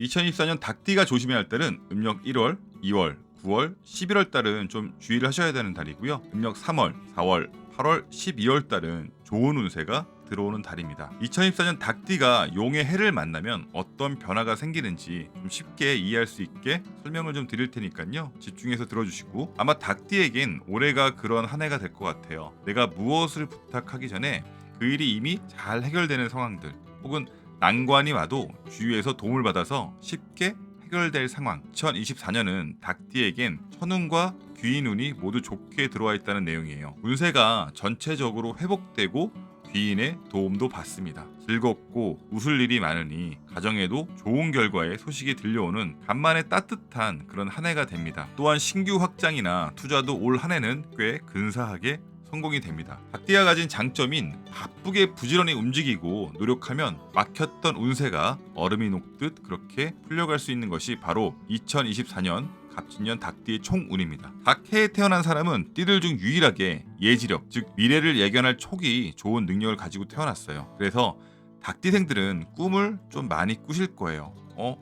2024년 닭띠가 조심해야 할 달은 음력 1월, 2월, 9월, 11월 달은 좀 주의를 하셔야 되는 달이고요. 음력 3월, 4월, 8월, 12월 달은 좋은 운세가 들어오는 달입니다. 2024년 닭띠가 용의 해를 만나면 어떤 변화가 생기는지 좀 쉽게 이해할 수 있게 설명을 좀 드릴 테니까요. 집중해서 들어주시고, 아마 닭띠에겐 올해가 그런 한 해가 될 것 같아요. 내가 무엇을 부탁하기 전에 그 일이 이미 잘 해결되는 상황들, 혹은 난관이 와도 주위에서 도움을 받아서 쉽게 해결될 상황. 2024년은 닭띠에겐 천운과 귀인운이 모두 좋게 들어와 있다는 내용이에요. 운세가 전체적으로 회복되고 귀인의 도움도 받습니다. 즐겁고 웃을 일이 많으니 가정에도 좋은 결과의 소식이 들려오는 간만에 따뜻한 그런 한 해가 됩니다. 또한 신규 확장이나 투자도 올 한 해는 꽤 근사하게 성공이 됩니다. 닭띠가 가진 장점인 바쁘게 부지런히 움직이고 노력하면 막혔던 운세가 얼음이 녹듯 그렇게 풀려갈 수 있는 것이 바로 2024년 갑진년 닭띠의 총운입니다. 닭해에 태어난 사람은 띠들 중 유일하게 예지력, 즉 미래를 예견할 촉이 좋은 능력을 가지고 태어났어요. 그래서 닭띠생들은 꿈을 좀 많이 꾸실 거예요.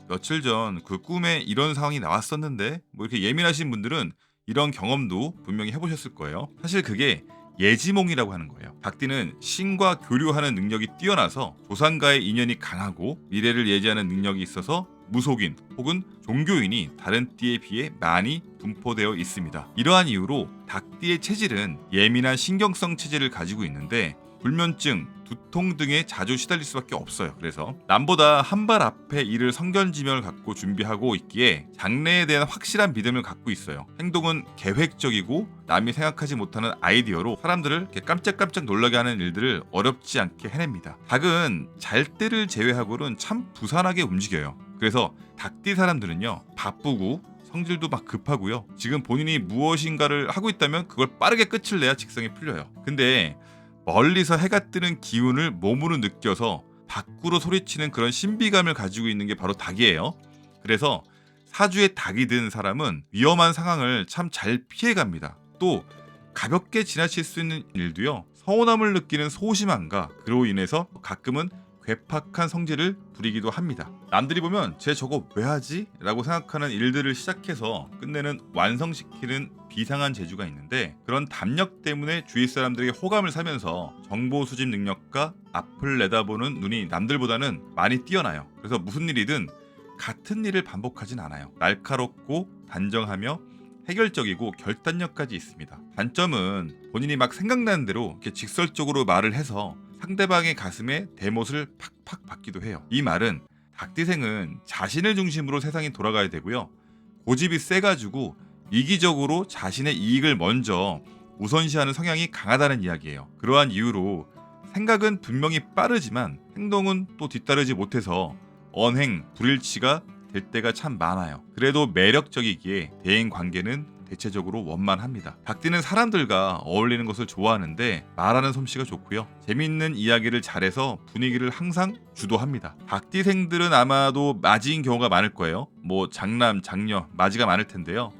며칠 전 그 꿈에 이런 상황이 나왔었는데, 뭐 이렇게 예민하신 분들은 이런 경험도 분명히 해보셨을 거예요. 사실 그게 예지몽이라고 하는 거예요. 닭띠는 신과 교류하는 능력이 뛰어나서 조상과의 인연이 강하고 미래를 예지하는 능력이 있어서 무속인 혹은 종교인이 다른 띠에 비해 많이 분포되어 있습니다. 이러한 이유로 닭띠의 체질은 예민한 신경성 체질을 가지고 있는데 불면증, 두통 등에 자주 시달릴 수밖에 없어요. 그래서 남보다 한 발 앞에 일을 성견지명을 갖고 준비하고 있기에 장래에 대한 확실한 믿음을 갖고 있어요. 행동은 계획적이고 남이 생각하지 못하는 아이디어로 사람들을 이렇게 깜짝깜짝 놀라게 하는 일들을 어렵지 않게 해냅니다. 닭은 잘 때를 제외하고는 참 부산하게 움직여요. 그래서 닭띠 사람들은요, 바쁘고 성질도 막 급하고요. 지금 본인이 무엇인가를 하고 있다면 그걸 빠르게 끝을 내야 직성이 풀려요. 근데 멀리서 해가 뜨는 기운을 몸으로 느껴서 밖으로 소리치는 그런 신비감을 가지고 있는 게 바로 닭이에요. 그래서 사주에 닭이 든 사람은 위험한 상황을 참 잘 피해갑니다. 또 가볍게 지나칠 수 있는 일도요, 서운함을 느끼는 소심함과 그로 인해서 가끔은 괴팍한 성질을 부리기도 합니다. 남들이 보면 쟤 저거 왜 하지? 라고 생각하는 일들을 시작해서 끝내는 완성시키는 비상한 재주가 있는데, 그런 담력 때문에 주위 사람들에게 호감을 사면서 정보 수집 능력과 앞을 내다보는 눈이 남들보다는 많이 뛰어나요. 그래서 무슨 일이든 같은 일을 반복하진 않아요. 날카롭고 단정하며 해결적이고 결단력까지 있습니다. 단점은 본인이 막 생각나는 대로 이렇게 직설적으로 말을 해서 상대방의 가슴에 대못을 팍팍 받기도 해요. 이 말은 닭띠생은 자신을 중심으로 세상이 돌아가야 되고요, 고집이 세가지고 이기적으로 자신의 이익을 먼저 우선시하는 성향이 강하다는 이야기예요. 그러한 이유로 생각은 분명히 빠르지만 행동은 또 뒤따르지 못해서 언행, 불일치가 될 때가 참 많아요. 그래도 매력적이기에 대인 관계는 대체적으로 원만합니다. 닭띠는 사람들과 어울리는 것을 좋아하는데 말하는 솜씨가 좋고요, 재밌는 이야기를 잘해서 분위기를 항상 주도합니다. 닭띠생들은 아마도 맞이인 경우가 많을 거예요. 뭐 장남, 장녀, 맞이가 많을 텐데요.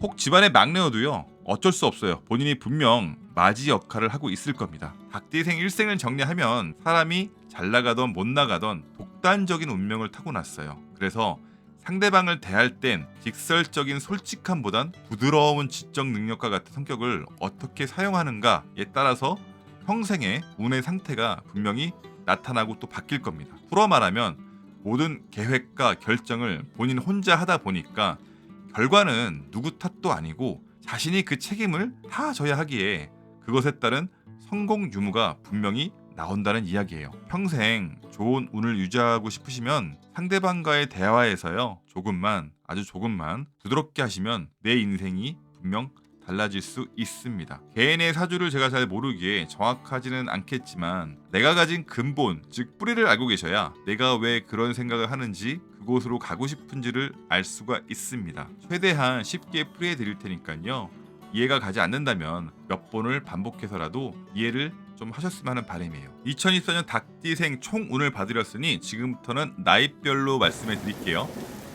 혹 집안의 막내여도요, 어쩔 수 없어요. 본인이 분명 맞이 역할을 하고 있을 겁니다. 닭띠생 일생을 정리하면 사람이 잘 나가던 못 나가던 독단적인 운명을 타고났어요. 그래서 상대방을 대할 땐 직설적인 솔직함보단 부드러운 지적 능력과 같은 성격을 어떻게 사용하는가에 따라서 평생의 운의 상태가 분명히 나타나고 또 바뀔 겁니다. 풀어 말하면 모든 계획과 결정을 본인 혼자 하다 보니까 결과는 누구 탓도 아니고 자신이 그 책임을 다 져야 하기에 그것에 따른 성공 유무가 분명히 나온다는 이야기예요. 평생 좋은 운을 유지하고 싶으시면 상대방과의 대화에서요, 조금만, 아주 조금만 부드럽게 하시면 내 인생이 분명 달라질 수 있습니다. 개인의 사주를 제가 잘 모르기에 정확하지는 않겠지만 내가 가진 근본, 즉 뿌리를 알고 계셔야 내가 왜 그런 생각을 하는지, 그곳으로 가고 싶은지를 알 수가 있습니다. 최대한 쉽게 풀이해 드릴 테니까요, 이해가 가지 않는다면 몇 번을 반복해서라도 이해를 좀 하셨으면 하는 바람이에요. 2024년 닭띠생 총운을 봐드렸으니 지금부터는 나이별로 말씀해 드릴게요.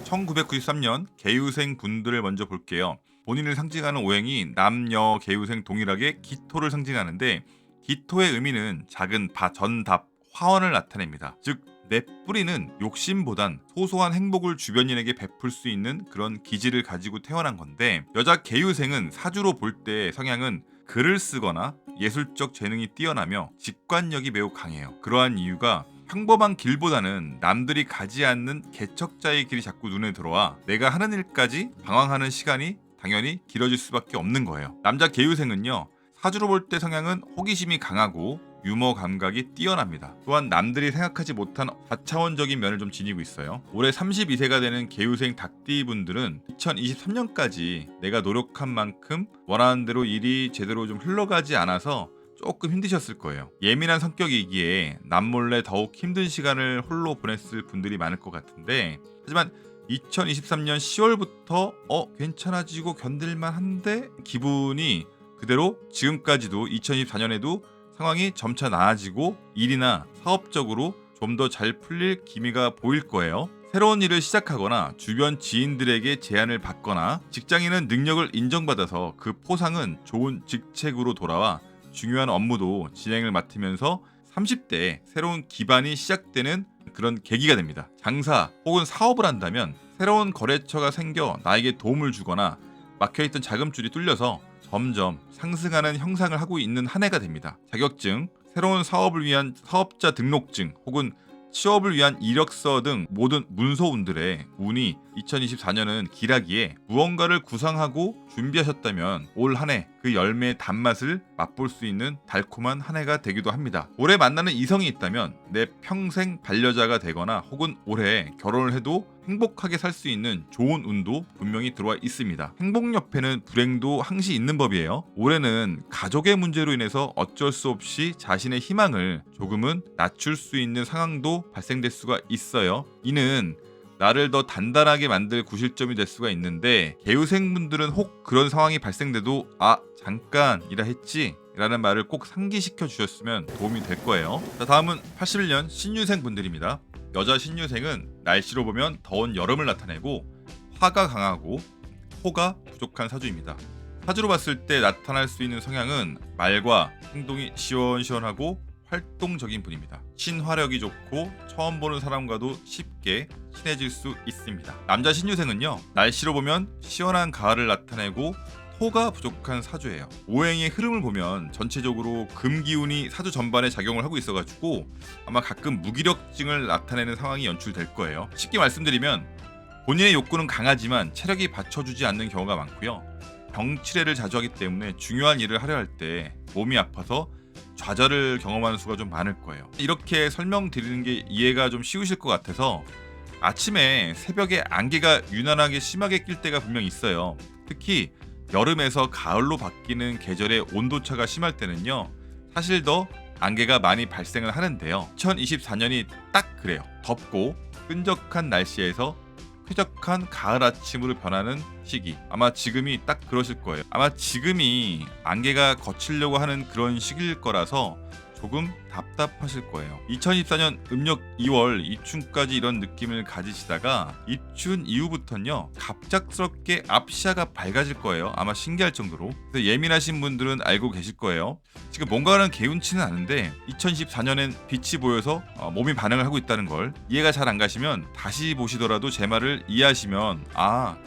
1993년 개유생 분들을 먼저 볼게요. 본인을 상징하는 오행이 남녀 개유생 동일하게 기토를 상징하는데, 기토의 의미는 작은 밭, 전답, 화원을 나타냅니다. 즉 내 뿌리는 욕심보단 소소한 행복을 주변인에게 베풀 수 있는 그런 기질을 가지고 태어난 건데, 여자 개유생은 사주로 볼 때 성향은 글을 쓰거나 예술적 재능이 뛰어나며 직관력이 매우 강해요. 그러한 이유가 평범한 길보다는 남들이 가지 않는 개척자의 길이 자꾸 눈에 들어와 내가 하는 일까지 방황하는 시간이 당연히 길어질 수밖에 없는 거예요. 남자 개유생은요, 사주로 볼 때 성향은 호기심이 강하고 유머 감각이 뛰어납니다. 또한 남들이 생각하지 못한 4차원적인 면을 좀 지니고 있어요. 올해 32세가 되는 개유생 닭띠분들은 2023년까지 내가 노력한 만큼 원하는 대로 일이 제대로 좀 흘러가지 않아서 조금 힘드셨을 거예요. 예민한 성격이기에 남몰래 더욱 힘든 시간을 홀로 보냈을 분들이 많을 것 같은데, 하지만 2023년 10월부터 괜찮아지고 견딜만 한데 기분이 그대로 지금까지도 2024년에도 상황이 점차 나아지고 일이나 사업적으로 좀 더 잘 풀릴 기미가 보일 거예요. 새로운 일을 시작하거나 주변 지인들에게 제안을 받거나, 직장인은 능력을 인정받아서 그 포상은 좋은 직책으로 돌아와 중요한 업무도 진행을 맡으면서 30대에 새로운 기반이 시작되는 그런 계기가 됩니다. 장사 혹은 사업을 한다면 새로운 거래처가 생겨 나에게 도움을 주거나 막혀있던 자금줄이 뚫려서 점점 상승하는 형상을 하고 있는 한 해가 됩니다. 자격증, 새로운 사업을 위한 사업자 등록증 혹은 취업을 위한 이력서 등 모든 문서운들의 운이 2024년은 길하기에 무언가를 구상하고 준비하셨다면 올 한 해 그 열매의 단맛을 맛볼 수 있는 달콤한 한 해가 되기도 합니다. 올해 만나는 이성이 있다면 내 평생 반려자가 되거나 혹은 올해 결혼을 해도 행복하게 살 수 있는 좋은 운도 분명히 들어와 있습니다. 행복 옆에는 불행도 항시 있는 법이에요. 올해는 가족의 문제로 인해서 어쩔 수 없이 자신의 희망을 조금은 낮출 수 있는 상황도 발생될 수가 있어요. 이는 나를 더 단단하게 만들 구실점이 될 수가 있는데, 개유생분들은 혹 그런 상황이 발생돼도 잠깐이라 했지 라는 말을 꼭 상기시켜 주셨으면 도움이 될 거예요. 자, 다음은 81년 신유생 분들입니다. 여자 신유생은 날씨로 보면 더운 여름을 나타내고 화가 강하고 토가 부족한 사주입니다. 사주로 봤을 때 나타날 수 있는 성향은 말과 행동이 시원시원하고 활동적인 분입니다. 친화력이 좋고 처음 보는 사람과도 쉽게 친해질 수 있습니다. 남자 신유생은요, 날씨로 보면 시원한 가을을 나타내고 토가 부족한 사주예요. 오행의 흐름을 보면 전체적으로 금기운이 사주 전반에 작용을 하고 있어가지고 아마 가끔 무기력증을 나타내는 상황이 연출될 거예요. 쉽게 말씀드리면 본인의 욕구는 강하지만 체력이 받쳐주지 않는 경우가 많고요. 병치레를 자주 하기 때문에 중요한 일을 하려 할 때 몸이 아파서 좌절을 경험하는 수가 좀 많을 거예요. 이렇게 설명드리는 게 이해가 좀 쉬우실 것 같아서, 아침에 새벽에 안개가 유난하게 심하게 낄 때가 분명히 있어요. 특히 여름에서 가을로 바뀌는 계절의 온도차가 심할 때는요, 사실 더 안개가 많이 발생을 하는데요. 2024년이 딱 그래요. 덥고 끈적한 날씨에서 쾌적한 가을 아침으로 변하는 시기. 아마 지금이 딱 그러실 거예요. 아마 지금이 안개가 거치려고 하는 그런 시기일 거라서 조금 답답하실 거예요. 2024년 음력 2월 입춘까지 이런 느낌을 가지시다가 입춘 이후부터는요, 갑작스럽게 앞시야가 밝아질 거예요. 아마 신기할 정도로. 그래서 예민하신 분들은 알고 계실 거예요. 지금 뭔가는 개운치는 않은데 2024년엔 빛이 보여서 몸이 반응을 하고 있다는 걸 이해가 잘 안 가시면 다시 보시더라도 제 말을 이해하시면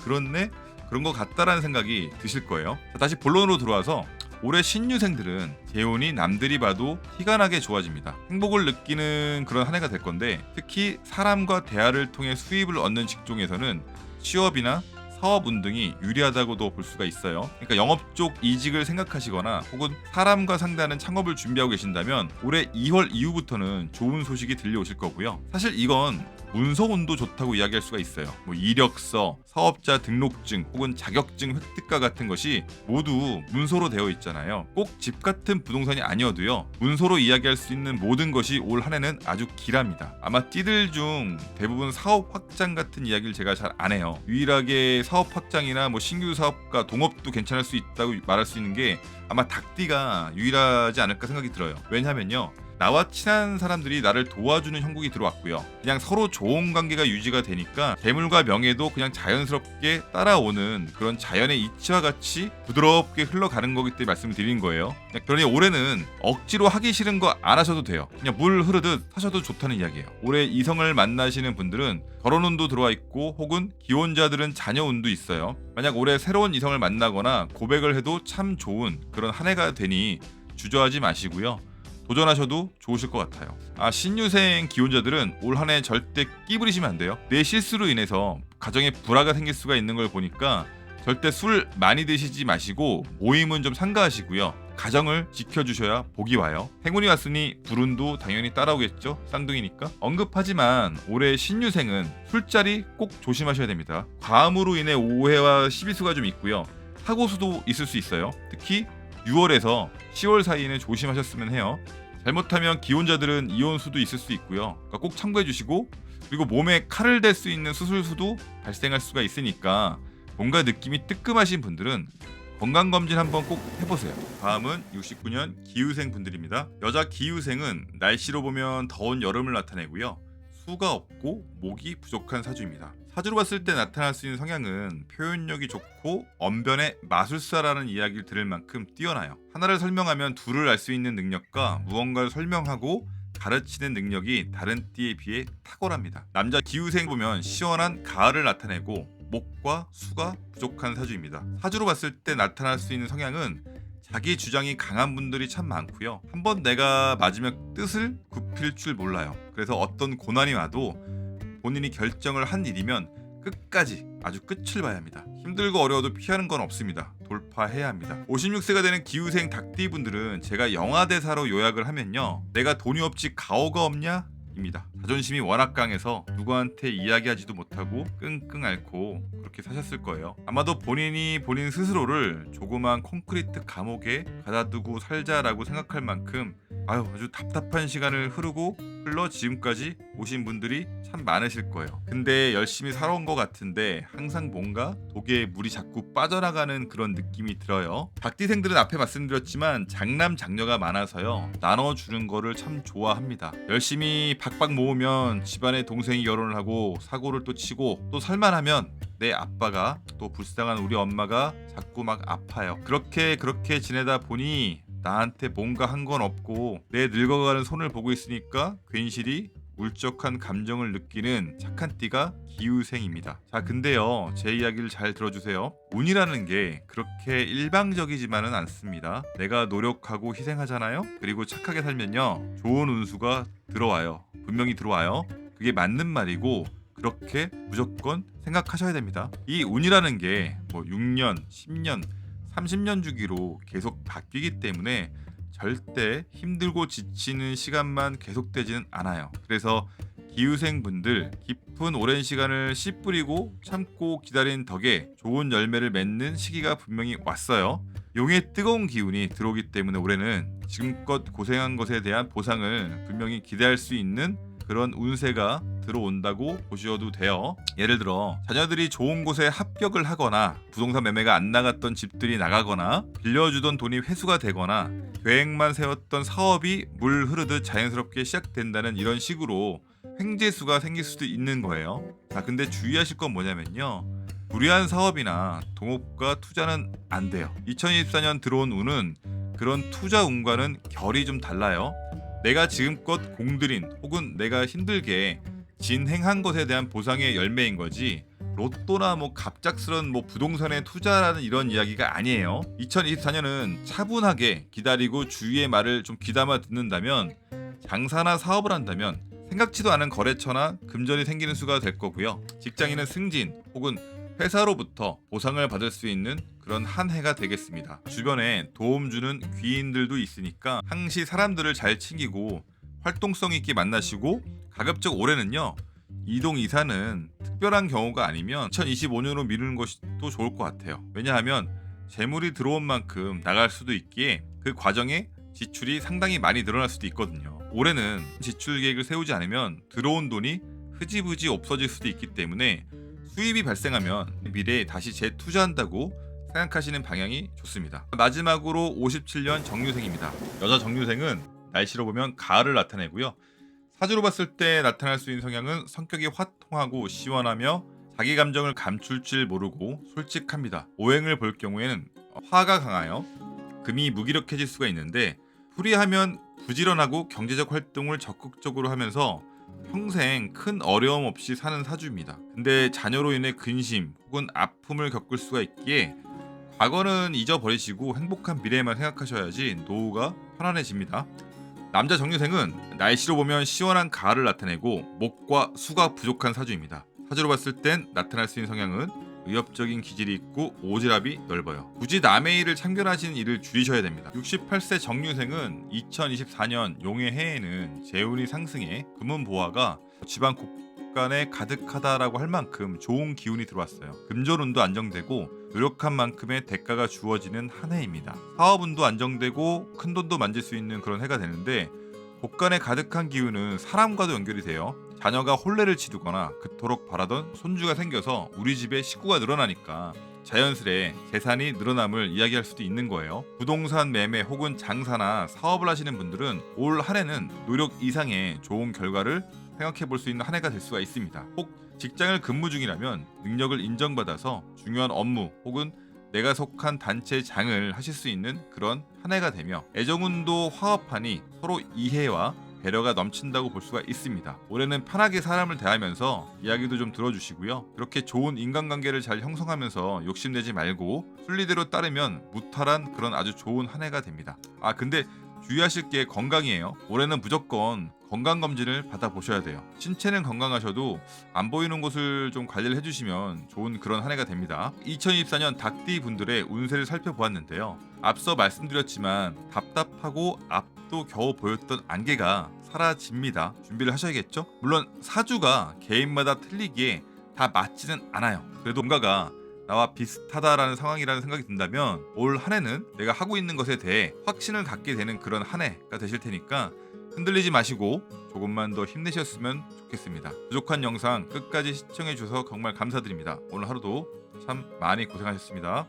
그렇네? 그런 것 같다라는 생각이 드실 거예요. 자, 다시 본론으로 들어와서 올해 신유생들은 재운이 남들이 봐도 티가 나게 좋아집니다. 행복을 느끼는 그런 한 해가 될 건데, 특히 사람과 대화를 통해 수입을 얻는 직종에서는 취업이나 사업 운등이 유리하다고도 볼 수가 있어요. 그러니까 영업 쪽 이직을 생각하시거나 혹은 사람과 상대하는 창업을 준비하고 계신다면 올해 2월 이후부터는 좋은 소식이 들려오실 거고요. 사실 이건 문서운도 좋다고 이야기할 수가 있어요. 이력서, 사업자 등록증 혹은 자격증 획득과 같은 것이 모두 문서로 되어 있잖아요. 꼭 집 같은 부동산이 아니어도요, 문서로 이야기할 수 있는 모든 것이 올 한 해는 아주 길합니다. 아마 띠들 중 대부분 사업 확장 같은 이야기를 제가 잘 안 해요. 유일하게 사업 확장이나 신규 사업과 동업도 괜찮을 수 있다고 말할 수 있는 게 아마 닭띠가 유일하지 않을까 생각이 들어요. 왜냐하면요, 나와 친한 사람들이 나를 도와주는 형국이 들어왔고요. 그냥 서로 좋은 관계가 유지가 되니까 재물과 명예도 그냥 자연스럽게 따라오는 그런 자연의 이치와 같이 부드럽게 흘러가는 거기 때문에 말씀을 드린 거예요. 그러니 올해는 억지로 하기 싫은 거 안 하셔도 돼요. 그냥 물 흐르듯 하셔도 좋다는 이야기예요. 올해 이성을 만나시는 분들은 결혼운도 들어와 있고 혹은 기혼자들은 자녀운도 있어요. 만약 올해 새로운 이성을 만나거나 고백을 해도 참 좋은 그런 한 해가 되니 주저하지 마시고요. 도전하셔도 좋으실 것 같아요. 신유생 기혼자들은 올 한 해 절대 끼부리시면 안 돼요. 내 실수로 인해서 가정에 불화가 생길 수가 있는 걸 보니까 절대 술 많이 드시지 마시고 모임은 좀 삼가하시고요. 가정을 지켜주셔야 복이 와요. 행운이 왔으니 불운도 당연히 따라오겠죠. 쌍둥이니까. 언급하지만 올해 신유생은 술자리 꼭 조심하셔야 됩니다. 과음으로 인해 오해와 시비수가 좀 있고요. 사고수도 있을 수 있어요. 특히 6월에서 10월 사이에는 조심하셨으면 해요. 잘못하면 기혼자들은 이혼수도 있을 수 있고요. 그러니까 꼭 참고해 주시고, 그리고 몸에 칼을 댈 수 있는 수술수도 발생할 수가 있으니까 뭔가 느낌이 뜨끔하신 분들은 건강검진 한번 꼭 해보세요. 다음은 69년 기후생 분들입니다. 여자 기후생은 날씨로 보면 더운 여름을 나타내고요. 수가 없고 목이 부족한 사주입니다. 사주로 봤을 때 나타날 수 있는 성향은 표현력이 좋고 언변의 마술사라는 이야기를 들을 만큼 뛰어나요. 하나를 설명하면 둘을 알 수 있는 능력과 무언가를 설명하고 가르치는 능력이 다른 띠에 비해 탁월합니다. 남자 기후생 보면 시원한 가을을 나타내고 목과 수가 부족한 사주입니다. 사주로 봤을 때 나타날 수 있는 성향은 자기 주장이 강한 분들이 참 많고요. 한번 내가 맞으면 뜻을 굽힐 줄 몰라요. 그래서 어떤 고난이 와도 본인이 결정을 한 일이면 끝까지 아주 끝을 봐야 합니다. 힘들고 어려워도 피하는 건 없습니다. 돌파해야 합니다. 56세가 되는 기후생 닭띠 분들은 제가 영화대사로 요약을 하면요. 내가 돈이 없지 가오가 없냐? 입니다. 자존심이 워낙 강해서 누구한테 이야기하지도 못하고 끙끙 앓고 그렇게 사셨을 거예요. 아마도 본인이 본인 스스로를 조그만 콘크리트 감옥에 가다두고 살자라고 생각할 만큼 아주 답답한 시간을 흘러 지금까지 오신 분들이 참 많으실 거예요. 근데 열심히 살아온 것 같은데 항상 뭔가 독에 물이 자꾸 빠져나가는 그런 느낌이 들어요. 닭띠생들은 앞에 말씀드렸지만 장남 장녀가 많아서요. 나눠주는 거를 참 좋아합니다. 열심히 박박 모으면 집안에 동생이 결혼을 하고 사고를 또 치고 또 살만하면 내 아빠가 또 불쌍한 우리 엄마가 자꾸 막 아파요. 그렇게 지내다 보니 나한테 뭔가 한 건 없고 내 늙어가는 손을 보고 있으니까 괜시리 울적한 감정을 느끼는 착한 띠가 기후생입니다. 자, 근데요, 제 이야기를 잘 들어주세요. 운이라는 게 그렇게 일방적이지만은 않습니다. 내가 노력하고 희생하잖아요. 그리고 착하게 살면요, 좋은 운수가 들어와요. 분명히 들어와요. 그게 맞는 말이고 그렇게 무조건 생각하셔야 됩니다. 이 운이라는 게 뭐 6년, 10년, 30년 주기로 계속 바뀌기 때문에 절대 힘들고 지치는 시간만 계속되지는 않아요. 그래서 기후생 분들 깊은 오랜 시간을 씨 뿌리고 참고 기다린 덕에 좋은 열매를 맺는 시기가 분명히 왔어요. 용의 뜨거운 기운이 들어오기 때문에 올해는 지금껏 고생한 것에 대한 보상을 분명히 기대할 수 있는 그런 운세가 들어온다고 보셔도 돼요. 예를 들어 자녀들이 좋은 곳에 합격을 하거나 부동산 매매가 안 나갔던 집들이 나가거나 빌려주던 돈이 회수가 되거나 계획만 세웠던 사업이 물 흐르듯 자연스럽게 시작된다는 이런 식으로 횡재수가 생길 수도 있는 거예요. 자, 근데 주의하실 건 뭐냐면요, 무리한 사업이나 동업과 투자는 안 돼요. 2024년 들어온 운은 그런 투자 운과는 결이 좀 달라요. 내가 지금껏 공들인 혹은 내가 힘들게 진행한 것에 대한 보상의 열매인 거지 로또나 뭐 갑작스런 뭐 부동산에 투자라는 이런 이야기가 아니에요. 2024년은 차분하게 기다리고 주위의 말을 좀 귀담아 듣는다면, 장사나 사업을 한다면 생각지도 않은 거래처나 금전이 생기는 수가 될 거고요. 직장인은 승진 혹은 회사로부터 보상을 받을 수 있는 그런 한 해가 되겠습니다. 주변에 도움 주는 귀인들도 있으니까 항시 사람들을 잘 챙기고 활동성 있게 만나시고, 가급적 올해는요, 이동 이사는 특별한 경우가 아니면 2025년으로 미루는 것이 또 좋을 것 같아요. 왜냐하면 재물이 들어온 만큼 나갈 수도 있기에 그 과정에 지출이 상당히 많이 늘어날 수도 있거든요. 올해는 지출 계획을 세우지 않으면 들어온 돈이 흐지부지 없어질 수도 있기 때문에 수입이 발생하면 미래에 다시 재투자한다고 생각하시는 방향이 좋습니다. 마지막으로 57년 정유생입니다. 여자 정유생은 날씨로 보면 가을을 나타내고요. 사주로 봤을 때 나타날 수 있는 성향은 성격이 화통하고 시원하며 자기 감정을 감출 줄 모르고 솔직합니다. 오행을 볼 경우에는 화가 강하여 금이 무기력해질 수가 있는데 불이하면 부지런하고 경제적 활동을 적극적으로 하면서 평생 큰 어려움 없이 사는 사주입니다. 근데 자녀로 인해 근심 혹은 아픔을 겪을 수가 있기에 과거는 잊어버리시고 행복한 미래만 생각하셔야지 노후가 편안해집니다. 남자 정유생은 날씨로 보면 시원한 가을을 나타내고 목과 수가 부족한 사주입니다. 사주로 봤을 땐 나타날 수 있는 성향은 의협적인 기질이 있고 오지랖이 넓어요. 굳이 남의 일을 참견하시는 일을 줄이셔야 됩니다. 68세 정유생은 2024년 용의 해에는 재운이 상승해 금운보화가 집안 곳간에 가득하다라고 할 만큼 좋은 기운이 들어왔어요. 금전운도 안정되고 노력한 만큼의 대가가 주어지는 한 해입니다. 사업운도 안정되고 큰돈도 만질 수 있는 그런 해가 되는데 곳간에 가득한 기운은 사람과도 연결이 돼요. 자녀가 혼례를 치르거나 그토록 바라던 손주가 생겨서 우리 집에 식구가 늘어나니까 자연스레 재산이 늘어남을 이야기할 수도 있는 거예요. 부동산 매매 혹은 장사나 사업을 하시는 분들은 올 한 해는 노력 이상의 좋은 결과를 생각해 볼 수 있는 한 해가 될 수가 있습니다. 혹 직장을 근무 중이라면 능력을 인정받아서 중요한 업무 혹은 내가 속한 단체장을 하실 수 있는 그런 한 해가 되며 애정운도 화합하니 서로 이해와 배려가 넘친다고 볼 수가 있습니다. 올해는 편하게 사람을 대하면서 이야기도 좀 들어주시고요. 그렇게 좋은 인간관계를 잘 형성하면서 욕심내지 말고 순리대로 따르면 무탈한 그런 아주 좋은 한 해가 됩니다. 근데 주의하실 게 건강이에요. 올해는 무조건 건강검진을 받아보셔야 돼요. 신체는 건강하셔도 안 보이는 곳을 좀 관리를 해주시면 좋은 그런 한 해가 됩니다. 2024년 닭띠 분들의 운세를 살펴보았는데요. 앞서 말씀드렸지만 답답하고 앞도 겨우 보였던 안개가 사라집니다. 준비를 하셔야겠죠? 물론 사주가 개인마다 틀리기에 다 맞지는 않아요. 그래도 뭔가가 나와 비슷하다라는 상황이라는 생각이 든다면 올 한 해는 내가 하고 있는 것에 대해 확신을 갖게 되는 그런 한 해가 되실 테니까 흔들리지 마시고 조금만 더 힘내셨으면 좋겠습니다. 부족한 영상 끝까지 시청해 주셔서 정말 감사드립니다. 오늘 하루도 참 많이 고생하셨습니다.